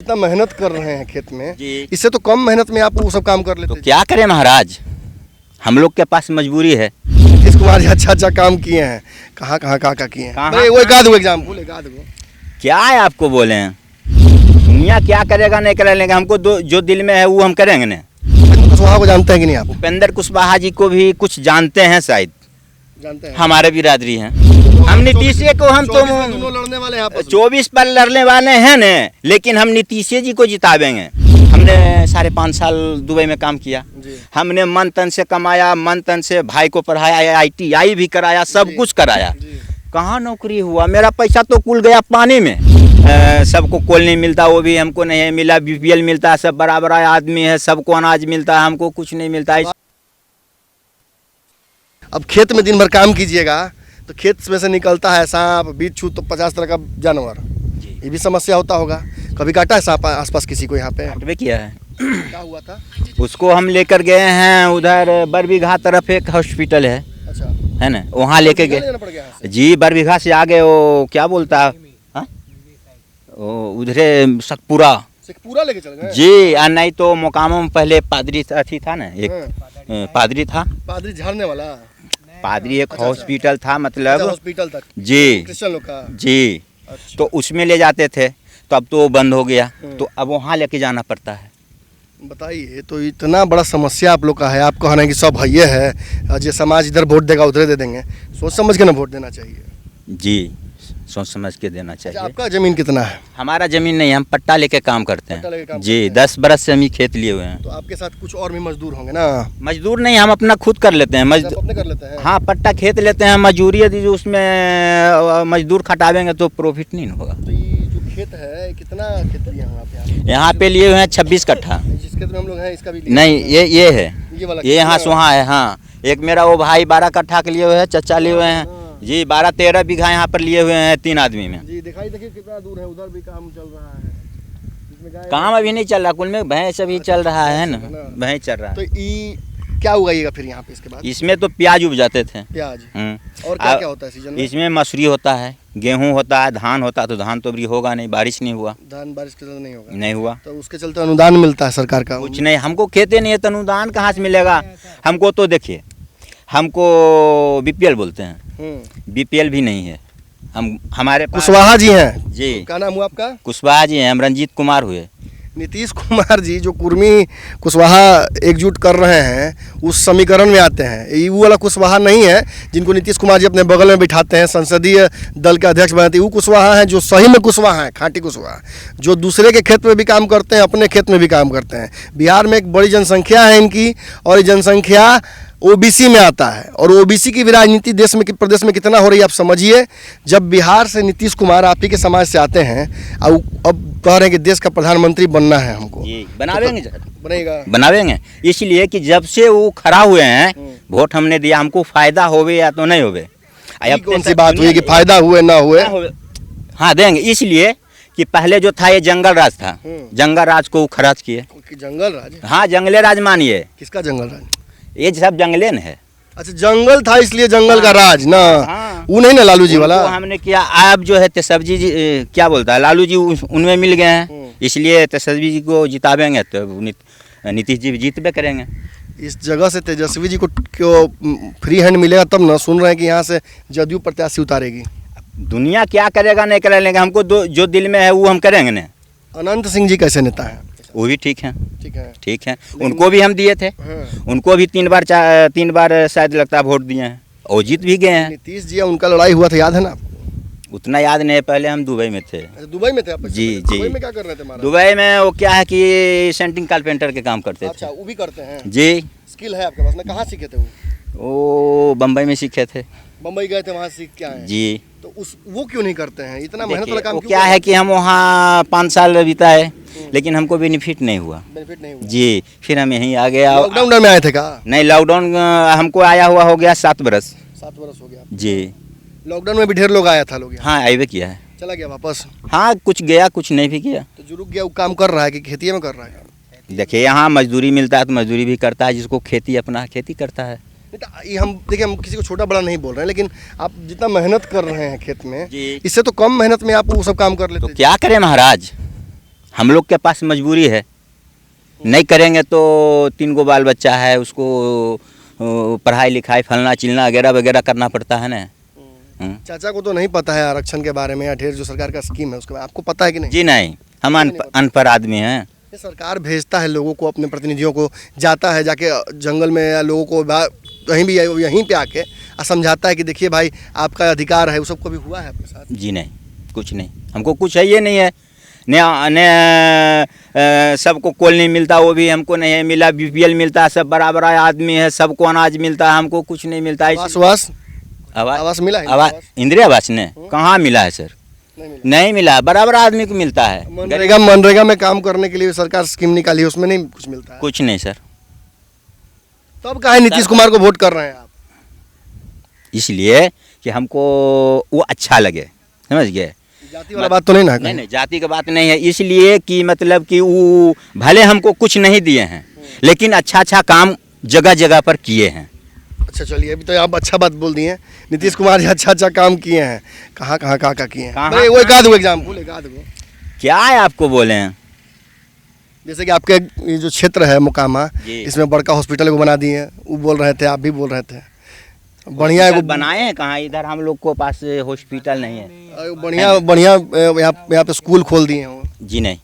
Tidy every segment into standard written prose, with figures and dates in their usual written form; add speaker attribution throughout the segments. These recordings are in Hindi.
Speaker 1: इतना मेहनत कर रहे हैं खेत में
Speaker 2: जी।
Speaker 1: इससे तो कम मेहनत में आप वो सब काम कर लेते
Speaker 2: तो क्या करें महाराज, हम लोग के पास मजबूरी है।
Speaker 1: नीतीश कुमार जी अच्छा काम किए हैं, कहाँ किए हैं?
Speaker 2: कहाँ?
Speaker 1: वो एक आध एग्जाम्पल
Speaker 2: क्या है आपको बोले हैं, दुनिया क्या करेगा नहीं करेगा, हमको जो दिल में है वो हम करेंगे ना।
Speaker 1: कुशवाहा को जानते हैं कि नहीं आप?
Speaker 2: उपेंद्र कुशवाहा जी को भी कुछ जानते हैं शायद,
Speaker 1: जानते हैं?
Speaker 2: हमारे बिरादरी हैं। हम नीतीश को हम तो
Speaker 1: दोनों लड़ने वाले हैं आपस में।
Speaker 2: 24 पर लड़ने वाले हैं न, लेकिन हम नीतीश जी को जितावेंगे। हमने 5.5 साल दुबई में काम किया, हमने मन तन से कमाया, मन तन से भाई को पढ़ाया, ITI भी कराया, सब कुछ कराया। कहाँ नौकरी हुआ, मेरा पैसा तो कुल गया पानी में। सबको कोल नहीं मिलता, वो भी हमको नहीं मिला। BPL मिलता है, सब बड़ा बड़ा आदमी है, सबको अनाज मिलता है, हमको कुछ नहीं मिलता है।
Speaker 1: अब खेत में दिन भर काम कीजिएगा तो खेत में से निकलता है सांप, बिच्छू, तो 50 तरह का जानवर, ये भी समस्या होता होगा। कभी काटा है सांप आसपास किसी को? यहाँ पे
Speaker 2: काटवे किया है।
Speaker 1: क्या हुआ था?
Speaker 2: उसको हम लेकर गए हैं उधर बरबीघा तरफ, एक हॉस्पिटल है,
Speaker 1: अच्छा
Speaker 2: है ना, वहाँ लेके गए जी। बरबीघा से आगे वो क्या बोलता है, उधरे सतपुरा
Speaker 1: पूरा लेके चल गए
Speaker 2: जी। और नहीं तो मोकामों में पहले पादरी अथी था ना, एक पादरी था,
Speaker 1: पादरी झाड़ने वाला
Speaker 2: पादरी, एक हॉस्पिटल था, मतलब
Speaker 1: हॉस्पिटल तक
Speaker 2: जी
Speaker 1: क्रिश्चियन लोग का
Speaker 2: जी। तो उसमें ले जाते थे, तो अब तो बंद हो गया, तो अब वहाँ लेके जाना पड़ता है।
Speaker 1: बताइए, तो इतना बड़ा समस्या आप लोग का है। आप कहना है कि सब भैया है, जो समाज इधर वोट देगा उधर दे देंगे, सोच समझ के ना वोट देना चाहिए
Speaker 2: जी, सोच समझ के देना चाहिए।
Speaker 1: आपका जमीन कितना है?
Speaker 2: हमारा जमीन नहीं, हम पट्टा लेके काम करते
Speaker 1: पट्टा लेके काम
Speaker 2: हैं जी।
Speaker 1: करते हैं।
Speaker 2: 10 बरस से हम ही खेत लिए हुए हैं।
Speaker 1: तो आपके साथ कुछ और भी मजदूर होंगे ना?
Speaker 2: मजदूर नहीं, हम अपना खुद कर लेते हैं।
Speaker 1: आप अपने कर लेते हैं?
Speaker 2: हाँ, पट्टा खेत लेते हैं, मजदूरी यदि उसमें मजदूर खटावेंगे तो प्रॉफिट नहीं होगा।
Speaker 1: तो ये जो खेत है, कितना खेत लिए हैं आप?
Speaker 2: यहाँ पे लिए हुए हैं 26 कट्ठा।
Speaker 1: जिस खेत में हम लोग हैं इसका भी
Speaker 2: नहीं, ये है,
Speaker 1: ये वाला
Speaker 2: ये यहाँ सुहा है। हाँ, एक मेरा वो भाई 12 कट्ठा के लिए हुए हैं, चचा लिए हुए हैं जी। 12-13 बीघा यहाँ पर लिए हुए हैं 3 आदमी में
Speaker 1: जी। दिखाई देखिए कितना दूर है, उधर भी काम चल रहा है।
Speaker 2: काम अभी नहीं चल रहा, कुल में भैंस अभी चल रहा है ना, भैंस चल रहा है।
Speaker 1: तो ये क्या उगाइएगा फिर यहाँ पे इसके बाद?
Speaker 2: इसमें तो प्याज उपजाते थे,
Speaker 1: प्याज। और क्या क्या होता है सीजन में?
Speaker 2: इसमें मसूरी होता है, गेहूं होता है, धान होता है। तो धान तो अभी होगा नहीं, बारिश नहीं हुआ,
Speaker 1: धान बारिश के चलते नहीं होगा,
Speaker 2: नहीं हुआ,
Speaker 1: तो उसके चलते अनुदान मिलता है सरकार का?
Speaker 2: कुछ नहीं, हमको खेते नहीं है तो अनुदान कहाँ से मिलेगा हमको? तो देखिए, हमको BPL बोलते हैं, BPL भी नहीं है। हमारे
Speaker 1: कुशवाहा जी हैं
Speaker 2: जी।
Speaker 1: क्या नाम हुआ आपका?
Speaker 2: कुशवाहा जी हैं, हम रंजीत कुमार हुए।
Speaker 1: नीतीश कुमार जी जो कुर्मी कुशवाहा एकजुट कर रहे हैं उस समीकरण में आते हैं। ये वो वाला कुशवाहा नहीं है जिनको नीतीश कुमार जी अपने बगल में बिठाते हैं, संसदीय दल के अध्यक्ष बनाते हैं। वो कुशवाहा हैं जो सही में कुशवाहा हैं, खाँटी कुशवाहा, जो दूसरे के खेत में भी काम करते हैं, अपने खेत में भी काम करते हैं। बिहार में एक बड़ी जनसंख्या है इनकी, और ये जनसंख्या OBC में आता है। और OBC की भी राजनीति देश में, प्रदेश में कितना हो रही है आप समझिए। जब बिहार से नीतीश कुमार आप ही के समाज से आते हैं, अब कह रहे हैं कि देश का प्रधानमंत्री बनना है हमको,
Speaker 2: बनावेंगे,
Speaker 1: बनावेंगे।
Speaker 2: इसलिए कि जब से वो खड़ा हुए हैं, वोट हमने दिया, हमको फायदा होवे या तो नहीं होवे।
Speaker 1: कौन सी बात हुई कि फायदा हुए ना हुए?
Speaker 2: हाँ, देंगे, इसलिए कि पहले जो था ये जंगल राज था, जंगल राज को खराज किए।
Speaker 1: जंगल राज?
Speaker 2: हाँ, जंगले राज मानिए।
Speaker 1: किसका जंगल राज?
Speaker 2: ये सब जंगले न है।
Speaker 1: अच्छा, जंगल था इसलिए जंगल का राज ना? वो नहीं ना लालू जी वाला?
Speaker 2: हमने किया। अब जो है तेजस्वी जी, क्या बोलता है, लालू जी उनमें मिल गए हैं, इसलिए तेजस्वी जी को जितावेंगे तो नीतीश जी जीतबे करेंगे।
Speaker 1: इस जगह से तेजस्वी जी को क्यों फ्री हैंड मिलेगा तब ना? सुन रहे हैं कि यहाँ से जदयू प्रत्याशी उतारेगी।
Speaker 2: दुनिया क्या करेगा नहीं करेगा, हमको जो दिल में है वो हम करेंगे ना।
Speaker 1: अनंत सिंह जी कैसे नेता हैं?
Speaker 2: वो भी ठीक है, ठीक है।
Speaker 1: लेकिन
Speaker 2: उनको भी हम दिए थे, उनको भी 3 बार शायद लगता है वोट दिए हैं, और जीत भी गए हैं।
Speaker 1: नीतीश जी उनका लड़ाई हुआ था, याद है ना?
Speaker 2: उतना याद नहीं है, पहले हम दुबई में थे।
Speaker 1: दुबई में थे आप?
Speaker 2: जी जी।
Speaker 1: दुबई में क्या कर रहे थे महाराज?
Speaker 2: दुबई में वो क्या है कि सेंटिंग कारपेंटर के काम करते थे।
Speaker 1: अच्छा, वो भी करते हैं
Speaker 2: जी।
Speaker 1: स्किल है आपके पास ना? कहाँ सीखे थे
Speaker 2: वो बम्बई में सीखे थे।
Speaker 1: बम्बई गए थे, वहाँ सीख के आए हैं
Speaker 2: जी।
Speaker 1: तो वो क्यों नहीं करते हैं? इतना मेहनत वाला काम क्यों?
Speaker 2: क्या है कि हम वहाँ 5 साल बिताए, लेकिन हमको बेनिफिट नहीं हुआ।
Speaker 1: बेनिफिट नहीं हुआ
Speaker 2: जी। फिर हम यहीं आ गया।
Speaker 1: लॉकडाउन में आए थे का?
Speaker 2: नहीं, लॉकडाउन हमको आया हुआ हो गया 7 बरस।
Speaker 1: 7 बरस हो गया
Speaker 2: जी।
Speaker 1: लॉकडाउन में भी ढेर लोग आया था लोग?
Speaker 2: हाँ, आइवे किया है।
Speaker 1: चला गया वापस?
Speaker 2: हाँ, कुछ गया, कुछ नहीं भी किया।
Speaker 1: तो जो रुक गया वो काम कर रहा है कि खेती में कर रहा है?
Speaker 2: देखिए, यहाँ मजदूरी मिलता है तो मजदूरी भी करता है, जिसको खेती अपना खेती करता है।
Speaker 1: ये हम देखिए, हम किसी को छोटा बड़ा नहीं बोल रहे हैं, लेकिन आप जितना मेहनत कर रहे हैं खेत में,
Speaker 2: जी।
Speaker 1: इससे तो कम मेहनत में आप वो सब काम कर लेते
Speaker 2: तो क्या करें महाराज, हम लोग के पास मजबूरी है, नहीं करेंगे तो 3 गो बाल बच्चा है, उसको पढ़ाई लिखाई फलना चिलना वगैरह वगैरह करना पड़ता है ना।
Speaker 1: चाचा को तो नहीं पता है आरक्षण के बारे में या ढेर जो सरकार का स्कीम है उसके बारे में, आपको पता है कि नहीं?
Speaker 2: जी नहीं, हम अनपढ़ आदमी हैं।
Speaker 1: ये सरकार भेजता है लोगों को, अपने प्रतिनिधियों को, जाता है जाके जंगल में या लोगों को कहीं भी यहीं पे आके समझाता है कि देखिए भाई आपका अधिकार है, वो सब कभी हुआ है आपके साथ?
Speaker 2: जी नहीं, कुछ नहीं, हमको कुछ है ये नहीं है। नया सबको कॉलोनी मिलता, वो भी हमको नहीं है मिला। बीपीएल मिलता है, सब बड़ा बड़ा आदमी है, सबको अनाज मिलता है, हमको कुछ नहीं मिलता है।
Speaker 1: आवास मिला है?
Speaker 2: आवास इंदिरा आवास ने कहाँ मिला है सर? नहीं मिला, बराबर आदमी को मिलता है।
Speaker 1: मनरेगा में काम करने के लिए सरकार स्कीम निकाली है, उसमें नहीं कुछ मिलता है?
Speaker 2: कुछ नहीं सर।
Speaker 1: तब काहे नीतीश कुमार को वोट कर रहे हैं आप?
Speaker 2: इसलिए कि हमको वो अच्छा लगे, समझ गए?
Speaker 1: जाति वाला बात तो नहीं ना?
Speaker 2: नहीं, जाति की बात नहीं है। इसलिए कि मतलब कि वो भले हमको कुछ नहीं दिए हैं, लेकिन अच्छा अच्छा काम जगह जगह पर किए हैं।
Speaker 1: अच्छा चलिए, अभी तो आप अच्छा बात बोल दिए हैं, नीतीश कुमार जी अच्छा अच्छा काम किए हैं। कहाँ किए हैं?
Speaker 2: कहाँ?
Speaker 1: वो एक आध एग्जाम्पल, एक आध गो।
Speaker 2: क्या है आपको बोले हैं?
Speaker 1: जैसे कि आपके ये जो क्षेत्र है मोकामा, इसमें बड़का हॉस्पिटल को बना दिए हैं, वो बोल रहे थे, आप भी बोल रहे थे बढ़िया है।
Speaker 2: बनाए हैं कहाँ? इधर हम लोग को पास हॉस्पिटल नहीं है।
Speaker 1: बढ़िया यहाँ पे स्कूल खोल दिए हैं वो।
Speaker 2: जी नहीं,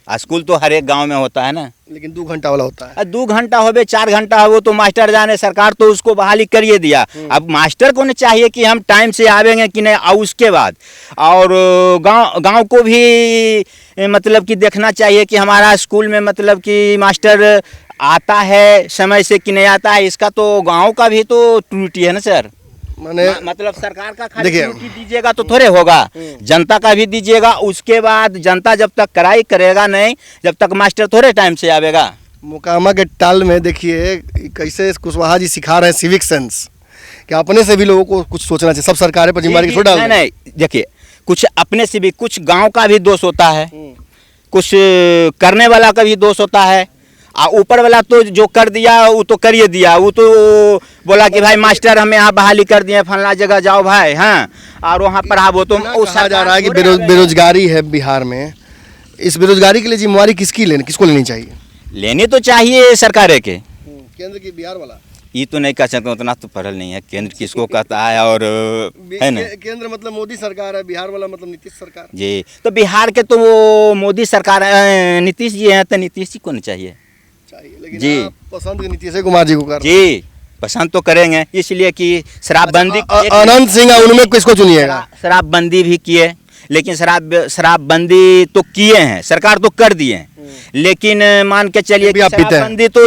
Speaker 2: स्कूल तो हर एक गांव में होता है ना,
Speaker 1: लेकिन 2 घंटा वाला होता है।
Speaker 2: 2 घंटा हो बे 4 घंटा हो, तो मास्टर जाने, सरकार तो उसको बहाली करिए दिया। अब मास्टर को नहीं चाहिए कि हम टाइम से आवेंगे कि नहीं, और उसके बाद और गांव को भी मतलब कि देखना चाहिए कि हमारा स्कूल में मतलब कि मास्टर आता है समय से कि नहीं आता है। इसका तो गांव का भी तो त्रुटि है ना सर। मतलब सरकार का खाली त्रुटि दीजिएगा तो थोड़े होगा, जनता का भी दीजिएगा। उसके बाद जनता जब तक कराई करेगा नहीं, जब तक मास्टर थोड़े टाइम से आवेगा।
Speaker 1: मोकामा के टाल में देखिए कैसे कुशवाहा जी सिखा रहे हैं सिविक सेंस, कि अपने से भी लोगों को कुछ सोचना चाहिए। सब सरकारें पर जिम्मेदारी छोड़ डाल।
Speaker 2: नहीं, देखिए कुछ अपने से भी, कुछ गाँव का भी दोष होता है, कुछ करने वाला का भी दोष होता है। ऊपर वाला तो जो कर दिया वो तो करिए दिया, वो तो बोला कि भाई मास्टर हमें यहाँ बहाली कर दिए, फलना जगह जाओ भाई, हाँ, और वहाँ पढ़ाओ। तो
Speaker 1: कहा जा रहा है कि बेरोजगारी है बिहार में, इस बेरोजगारी के लिए जिम्मेवारी किसको लेनी चाहिए?
Speaker 2: लेनी तो चाहिए सरकार के,
Speaker 1: केंद्र की, बिहार वाला।
Speaker 2: ये तो नहीं कह सकते, उतना तो पढ़ल नहीं है। केंद्र किसको कहता है और है ना?
Speaker 1: केंद्र मतलब मोदी सरकार है, बिहार वाला मतलब नीतीश सरकार
Speaker 2: जी। तो बिहार के तो वो मोदी सरकार नीतीश जी हैं, तो नीतीश जी को नहीं चाहिए?
Speaker 1: लेकिन
Speaker 2: जी,
Speaker 1: आप पसंद नीतीश कुमार जी को कर?
Speaker 2: जी, पसंद तो करेंगे, इसलिए कि शराबबंदी।
Speaker 1: अनंत सिंह उनमें किसको चुनिएगा?
Speaker 2: शराबबंदी भी किए, लेकिन शराबबंदी तो किए हैं, सरकार तो कर दिए हैं, लेकिन मान के चलिए कि शराबबंदी तो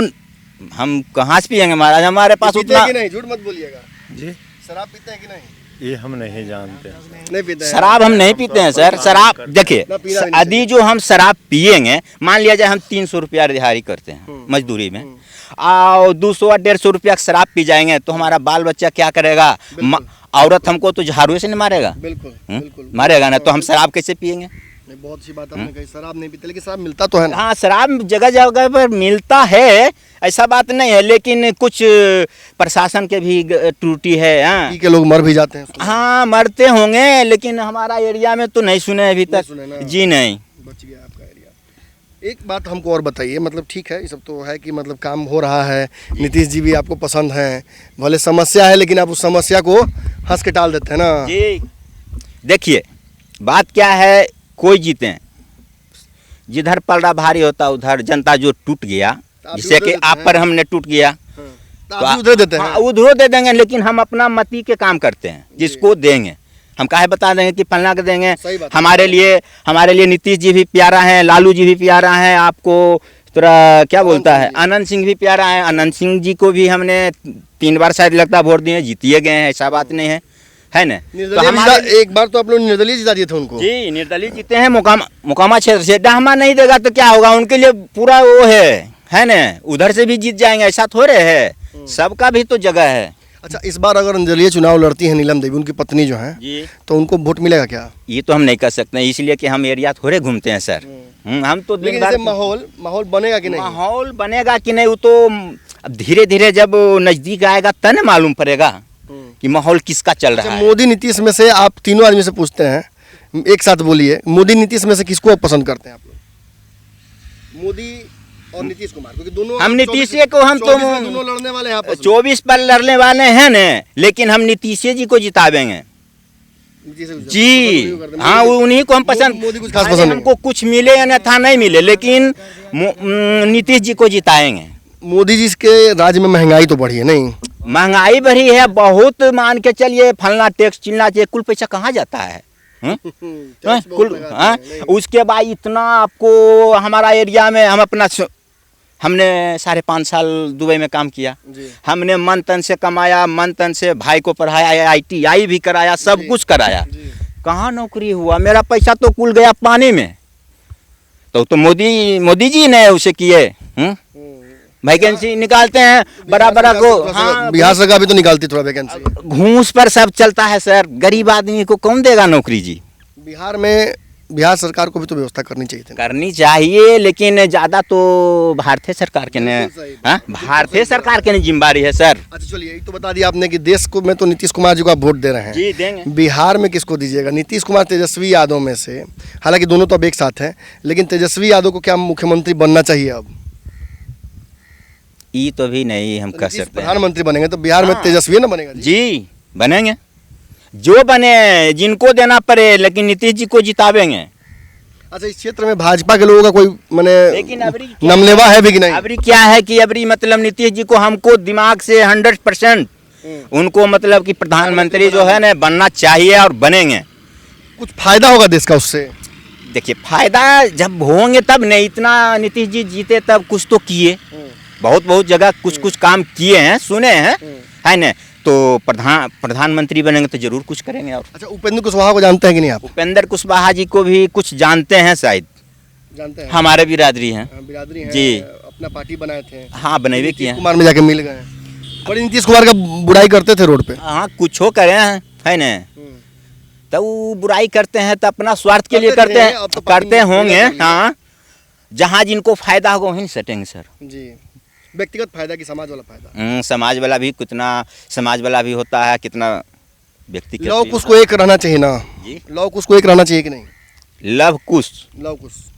Speaker 2: हम कहाँ से पियेंगे महाराज? हमारे पास उतना
Speaker 1: नहीं, झूठ मत बोलिएगा जी। शराब पीते हैं कि नहीं?
Speaker 3: ये हम नहीं जानते।
Speaker 1: नहीं पीते हैं
Speaker 2: शराब, हम नहीं पीते हैं सर। शराब देखिए, यदि जो हम शराब पियेंगे, मान लिया जाए हम 300 रुपया दिहाड़ी करते हैं मजदूरी में, और 200-150 रुपया शराब पी जाएंगे, तो हमारा बाल बच्चा क्या करेगा? औरत हमको तो झाड़ू से नहीं मारेगा?
Speaker 1: बिल्कुल
Speaker 2: मारेगा ना, तो हम शराब कैसे पियेंगे?
Speaker 1: बहुत अच्छी बात आपने कही, शराब नहीं पीते, लेकिन शराब मिलता तो है ना?
Speaker 2: हाँ, शराब जगह जगह पर मिलता है, ऐसा बात नहीं है, लेकिन कुछ प्रशासन के भी त्रुटि है। हाँ,
Speaker 1: पी के लोग मर भी जाते हैं।
Speaker 2: हाँ, मरते होंगे, लेकिन हमारा एरिया में तो नहीं सुने अभी तक। जी नहीं,
Speaker 1: बच गया आपका एरिया। एक बात हमको और बताइए, मतलब ठीक है ये सब तो है कि मतलब काम हो रहा है, नीतीश जी भी आपको पसंद हैं, भले समस्या है लेकिन आप उस समस्या को हंस के टाल देते हैं ना? जी,
Speaker 2: देखिए बात क्या है, कोई जीते, जिधर पलड़ा भारी होता उधर जनता जो टूट गया, जिससे कि आप पर हमने टूट गया,
Speaker 1: तो आप उधर देते हैं?
Speaker 2: उधर दे देंगे, लेकिन हम अपना मती के काम करते हैं, जिसको देंगे हम काहे बता देंगे कि फलना के देंगे। हमारे लिए नीतीश जी भी प्यारा है, लालू जी भी प्यारा है, आपको थोड़ा क्या बोलता है, अनंत सिंह भी प्यारा है। अनंत सिंह जी को भी हमने 3 बार शायद लगता वोट दिए, जीतिए गए हैं, ऐसा बात नहीं है ना?
Speaker 1: तो एक बार तो आप लोग निर्दलीय जिता दिए थे उनको।
Speaker 2: जी, निर्दलीय जीते हैं मोकामा क्षेत्र से। डहमा नहीं देगा तो क्या होगा? उनके लिए पूरा वो है ना, उधर से भी जीत जाएंगे, ऐसा थोड़े है, सबका भी तो जगह है।
Speaker 1: अच्छा, इस बार अगर निर्दलीय चुनाव लड़ती है नीलम देवी, उनकी पत्नी जो है जी, तो उनको वोट मिलेगा क्या? ये
Speaker 2: तो हम नहीं कर सकते, इसलिए कि हम एरिया थोड़े घूमते हैं सर। हम तो
Speaker 1: माहौल बनेगा कि नहीं?
Speaker 2: माहौल बनेगा कि नहीं, वो तो धीरे धीरे जब नजदीक आएगा तब न मालूम पड़ेगा कि माहौल किसका चल रहा है।
Speaker 1: मोदी नीतीश में से आप तीनों आदमी से पूछते हैं, एक साथ बोलिए, मोदी नीतीश में से किसको आप पसंद करते हैं आप लोग? मोदी और नीतीश कुमार, क्योंकि दोनों
Speaker 2: हम नीतीश को हम तो
Speaker 1: 24 में दोनों लड़ने वाले हैं आपस में।
Speaker 2: 24 पर लड़ने वाले हैं न, लेकिन हम नीतीश जी को जितावेंगे
Speaker 1: नीतीश से
Speaker 2: जी।
Speaker 1: पसंद नहीं करते।
Speaker 2: हाँ उन्हीं को हम पसंद,
Speaker 1: मोदी कुछ खास
Speaker 2: भले
Speaker 1: पसंद नहीं।
Speaker 2: हमको कुछ मिले या अन्यथा नहीं मिले, लेकिन नीतीश जी को जिताएंगे।
Speaker 1: मोदी जी के राज्य में महंगाई तो बढ़ी है नहीं?
Speaker 2: महंगाई बढ़ी है बहुत, मान के चलिए फलना टैक्स चिलना चाहिए, कुल पैसा कहाँ जाता है?
Speaker 1: टैक्स बहुत
Speaker 2: कुल
Speaker 1: लगाते
Speaker 2: हाँ?
Speaker 1: हैं, नहीं।
Speaker 2: उसके बाद इतना आपको हमारा एरिया में हम अपना हमने 5.5 साल दुबई में काम किया,
Speaker 1: जी।
Speaker 2: हमने मन तन से कमाया, मन तन से भाई को पढ़ाया, ITI भी कराया, सब
Speaker 1: जी।
Speaker 2: कुछ कराया,
Speaker 1: जी।
Speaker 2: कहाँ नौकरी हुआ? मेरा पैसा तो कुल गया पानी में। तो मोदी जी ने उसे किए वैकेंसी निकालते हैं बड़ा बड़ा को। हाँ
Speaker 1: बिहार सरकार भी तो निकालती थोड़ा वैकेंसी।
Speaker 2: घूस पर सब चलता है सर, गरीब आदमी को कौन देगा नौकरी जी?
Speaker 1: बिहार सरकार को भी तो व्यवस्था करनी चाहिए थी।
Speaker 2: करनी चाहिए, लेकिन ज़्यादा तो भारतीय सरकार के ने,
Speaker 1: बिल्कुल सही,
Speaker 2: हाँ
Speaker 1: बिल्कुल
Speaker 2: भारतीय
Speaker 1: सही।
Speaker 2: सरकार के ने जिम्मेदारी है सर।
Speaker 1: अच्छा चलिए, यही तो बता दिया आपने कि देश को में तो नीतीश कुमार जी को आप वोट दे रहे हैं।
Speaker 2: जी देंगे।
Speaker 1: बिहार में किसको दीजिएगा? नीतीश कुमार तेजस्वी यादव में से, हालांकि दोनों तो अब एक साथ हैं, लेकिन तेजस्वी यादव को क्या मुख्यमंत्री बनना चाहिए अब?
Speaker 2: ये तो भी नहीं हम कह
Speaker 1: नीतीश
Speaker 2: सकते हैं।
Speaker 1: प्रधानमंत्री बनेंगे तो बिहार में
Speaker 2: हाँ।
Speaker 1: तेजस्वी ना बनेगा जी?
Speaker 2: जी बनेंगे, जो बने जिनको देना पड़े, लेकिन नीतीश जी को जितावेंगे।
Speaker 1: अच्छा, इस क्षेत्र में भाजपा के लोगों का कोई
Speaker 2: लेकिन
Speaker 1: माने
Speaker 2: अबरी क्या
Speaker 1: नमलेवा है भी कि नहीं?
Speaker 2: अबरी क्या है कि अबरी मतलब नीतीश जी को हमको दिमाग से 100% उनको मतलब कि प्रधानमंत्री जो है ना बनना चाहिए और बनेंगे।
Speaker 1: कुछ फायदा होगा देश का उससे?
Speaker 2: देखिए फायदा जब होंगे तब नहीं, इतना नीतीश जी जीते तब कुछ तो किए, बहुत जगह कुछ काम किए हैं, सुने हैं, है ना? तो प्रधानमंत्री बनेंगे तो जरूर कुछ करेंगे। और
Speaker 1: अच्छा, उपेंद्र कुशवाहा को जानते हैं कि नहीं आप?
Speaker 2: उपेंद्र कुशवाहा जी को भी कुछ जानते हैं शायद,
Speaker 1: जानते हैं?
Speaker 2: हमारे बिरादरी हैं।
Speaker 1: बिरादरी है
Speaker 2: जी।
Speaker 1: अपना पार्टी बनाए थे,
Speaker 2: हाँ बनैबे किए
Speaker 1: नीतीश
Speaker 2: हैं।
Speaker 1: कुमार में जाके मिल गए। बड़ी नीतीश कुमार का बुराई करते थे रोड पे।
Speaker 2: हाँ कुछ हो करे हैं, है ना? तो वो बुराई करते हैं तो अपना स्वार्थ के लिए
Speaker 1: करते
Speaker 2: करते
Speaker 1: थे,
Speaker 2: हैं,
Speaker 1: अब तो पार्टी
Speaker 2: करते
Speaker 1: में
Speaker 2: होंगे।
Speaker 1: मिला जुला।
Speaker 2: हाँ जहाँ जिनको फायदा होगा वहीं सटेंगे सर।
Speaker 1: जी, व्यक्तिगत फायदा की समाज वाला फायदा?
Speaker 2: समाज वाला भी कितना समाज वाला भी होता है, कितना व्यक्ति के
Speaker 1: लव कुश को एक रहना चाहिए ना
Speaker 2: जी।
Speaker 1: लव कुश को एक रहना चाहिए कि नहीं?
Speaker 2: लव कुश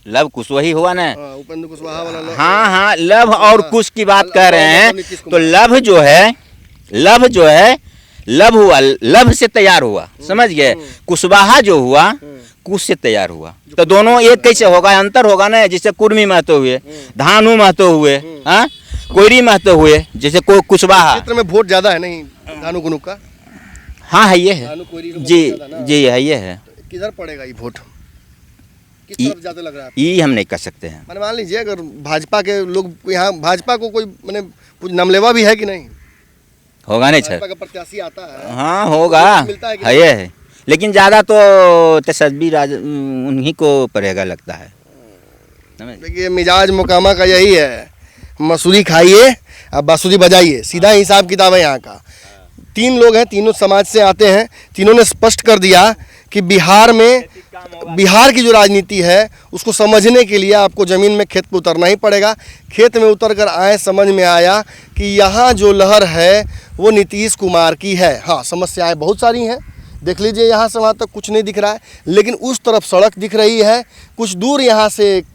Speaker 1: लव कुश
Speaker 2: वही हुआ ना।
Speaker 1: उपेंद्र कुशवाहा वाला लव।
Speaker 2: हाँ लव और कुश की बात कर रहे हैं।
Speaker 1: नीतीश
Speaker 2: तो
Speaker 1: कुमार।
Speaker 2: लव जो है लव हुआ, लव से तैयार हुआ, समझ गए? कुशवाहा जो हुआ कुश से तैयार हुआ, तो दोनों एक कैसे होगा? अंतर होगा ना। जैसे कुर्मी महतो हुए, धानु महतो हुए, हाँ कोयरी महतो हुए, जैसे कुशवाहा।
Speaker 1: क्षेत्र में वोट ज्यादा है नहीं धानु गुनु का?
Speaker 2: हाँ है, ये है
Speaker 1: धानु कोयरी का
Speaker 2: जी।
Speaker 1: वोट ज्यादा ना?
Speaker 2: जी है, ये है।
Speaker 1: किधर पड़ेगा ये वोट? किस
Speaker 2: ये-
Speaker 1: तरफ ज्यादा लग रहा है?
Speaker 2: ये हम नहीं कर सकते हैं।
Speaker 1: मैंने मान लीजिए अगर भाजपा के लोग यहाँ, भाजपा को कोई मैंने कुछ नमलेवा भी है कि नहीं?
Speaker 2: होगा नहीं सर।
Speaker 1: भाजपा का प्रत्याशी आता है,
Speaker 2: हाँ होगा,
Speaker 1: मिलता है कि
Speaker 2: है ये है, लेकिन ज़्यादा तो तसब्बी राज उन्हीं को पड़ेगा लगता है। समझ?
Speaker 1: देखिए मिजाज मोकामा का यही है, मसूरी खाइए और बांसुरी बजाइए, सीधा हिसाब किताब है यहाँ का। 3 लोग हैं, तीनों समाज से आते हैं, तीनों ने स्पष्ट कर दिया कि बिहार की जो राजनीति है उसको समझने के लिए आपको ज़मीन में खेत पे उतरना ही पड़ेगा। खेत में उतर कर आए, समझ में आया कि यहाँ जो लहर है वो नीतीश कुमार की है। हाँ समस्याएं बहुत सारी हैं, देख लीजिए यहाँ से वहाँ तक कुछ नहीं दिख रहा है, लेकिन उस तरफ सड़क दिख रही है, कुछ दूर यहाँ से एक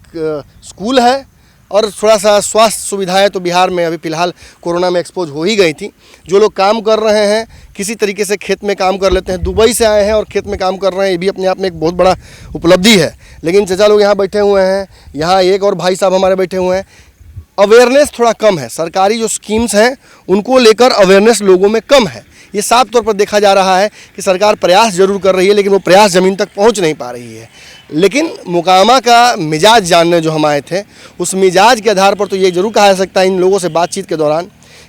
Speaker 1: स्कूल है, और थोड़ा सा स्वास्थ्य सुविधाएं तो बिहार में अभी फ़िलहाल कोरोना में एक्सपोज हो ही गई थी। जो लोग काम कर रहे हैं किसी तरीके से खेत में काम कर लेते हैं, दुबई से आए हैं और खेत में काम कर रहे हैं, ये भी अपने आप में एक बहुत बड़ा उपलब्धि है। लेकिन चचा लोग यहाँ बैठे हुए हैं, यहाँ एक और भाई साहब हमारे बैठे हुए हैं, अवेयरनेस थोड़ा कम है, सरकारी जो स्कीम्स हैं उनको लेकर अवेयरनेस लोगों में कम है। ये साफ तौर पर देखा जा रहा है कि सरकार प्रयास जरूर कर रही है, लेकिन वो प्रयास ज़मीन तक पहुंच नहीं पा रही है। लेकिन मोकामा का मिजाज जानने जो हम आए थे, उस मिजाज के आधार पर तो ये जरूर कहा जा सकता है इन लोगों से बातचीत के दौरान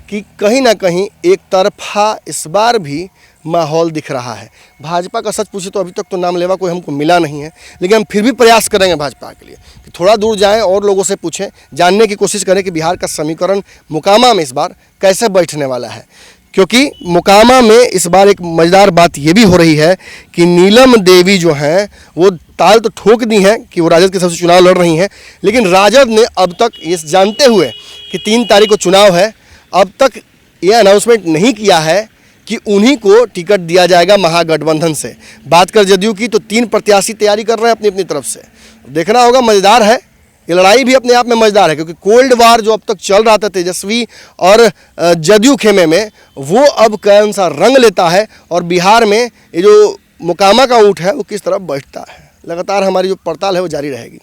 Speaker 1: कि कहीं ना कहीं एक तरफा इस बार भी माहौल दिख रहा है। भाजपा का सच पूछे तो अभी तक तो नाम लेवा कोई हमको मिला नहीं है, लेकिन हम फिर भी प्रयास करेंगे भाजपा के लिए कि थोड़ा दूर जाएं और लोगों से पूछें, जानने की कोशिश करें कि बिहार का समीकरण मोकामा में इस बार कैसे बैठने वाला है। क्योंकि मोकामा में इस बार एक मज़ेदार बात ये भी हो रही है कि नीलम देवी जो हैं वो ताल तो ठोक दी हैं कि वो राजद के सबसे चुनाव लड़ रही हैं, लेकिन राजद ने अब तक ये जानते हुए कि 3 तारीख को चुनाव है, अब तक ये अनाउंसमेंट नहीं किया है कि उन्हीं को टिकट दिया जाएगा महागठबंधन से। बात कर जदयू की तो 3 प्रत्याशी तैयारी कर रहे हैं अपनी अपनी तरफ से, देखना होगा। मज़ेदार है ये लड़ाई भी अपने आप में मजेदार है, क्योंकि कोल्ड वार जो अब तक चल रहा था तेजस्वी और जदयू खेमे में, वो अब कौन सा रंग लेता है और बिहार में ये जो मुकामा का ऊँट है वो किस तरफ बैठता है। लगातार हमारी जो पड़ताल है वो जारी रहेगी।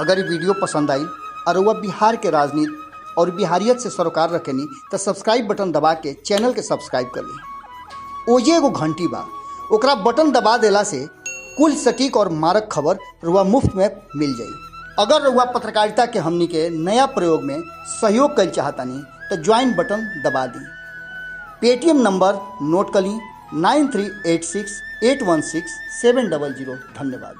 Speaker 3: अगर ये वीडियो पसंद आई और वह बिहार के राजनीति और बिहारियत से सरोकार रखेनी तो सब्सक्राइब बटन दबा के चैनल के सब्सक्राइब कर ली। ओजे एगो घंटी बा, ओकरा बटन दबा देला से कुल सटीक और मारक खबर रुआ मुफ्त में मिल जाई। अगर रुआ पत्रकारिता के हमनी के नया प्रयोग में सहयोग कर चाहतानी तो ज्वाइन बटन दबा दी। पेटीएम नंबर नोट कर ली 9386816700। धन्यवाद।